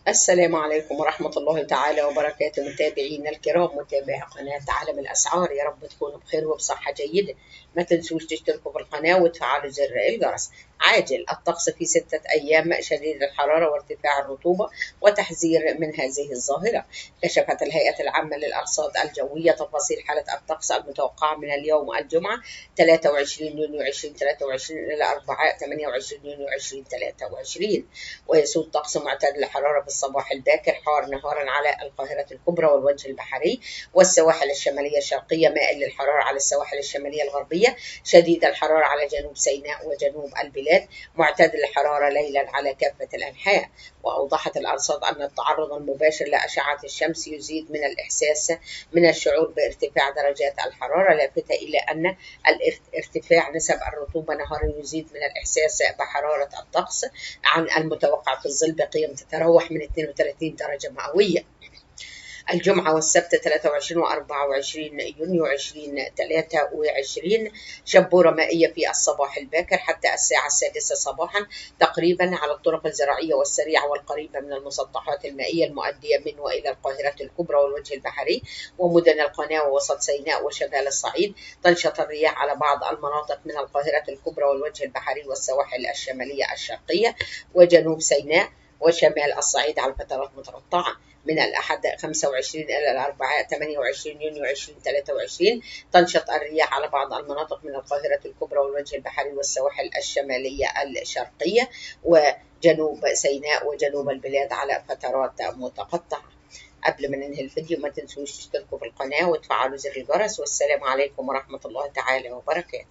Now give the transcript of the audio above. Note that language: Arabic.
السلام عليكم ورحمة الله تعالى وبركاته. متابعينا الكرام، متابعي قناة عالم الأسعار، يا رب تكونوا بخير وبصحة جيدة. ما تنسوش تشتركوا في القناة وتفعلوا زر الجرس. عاجل الطقس في 6 أيام شديد الحرارة وارتفاع الرطوبة وتحذير من هذه الظاهرة. كشفت الهيئة العامة للأرصاد الجوية تفاصيل حالة الطقس المتوقعة من اليوم الجمعة 23 يونيو 2023 إلى الأربعاء 28 يونيو 2023. ويسود طقس معتدل الحرارة في الصباح الباكر، حار نهارا على القاهرة الكبرى والوجه البحري والسواحل الشمالية الشرقية، مائل للحرارة على السواحل الشمالية الغربية، شديد الحرارة على جنوب سيناء وجنوب البلاد، معتدل الحرارة ليلا على كافة الأنحاء. وأوضحت الأرصاد أن التعرض المباشر لأشعة الشمس يزيد من الإحساس من الشعور بارتفاع درجات الحرارة، لافتة إلى أن ارتفاع نسب الرطوبة نهارا يزيد من الإحساس بحرارة الطقس عن المتوقع في الظل بقيم تتراوح من 32 درجة مئوية. الجمعة والسبت 23 و 24 يونيو 2023 شبورة مائية في الصباح الباكر حتى الساعة 6 صباحا تقريبا على الطرق الزراعية والسريعة والقريبة من المسطحات المائية المؤدية من وإلى القاهرة الكبرى والوجه البحري ومدن القناة ووسط سيناء وشمال الصعيد. تنشط الرياح على بعض المناطق من القاهرة الكبرى والوجه البحري والسواحل الشمالية الشرقية وجنوب سيناء وشمال الصعيد على فترات متقطعة. من الأحد 25 إلى الأربعاء 28 يونيو 2023 تنشط الرياح على بعض المناطق من القاهرة الكبرى والوجه البحري والسواحل الشمالية الشرقية وجنوب سيناء وجنوب البلاد على فترات متقطعة. قبل ما ننهي الفيديو ما تنسوش تشتركوا في القناة وتفعلوا زر الجرس، والسلام عليكم ورحمة الله تعالى وبركاته.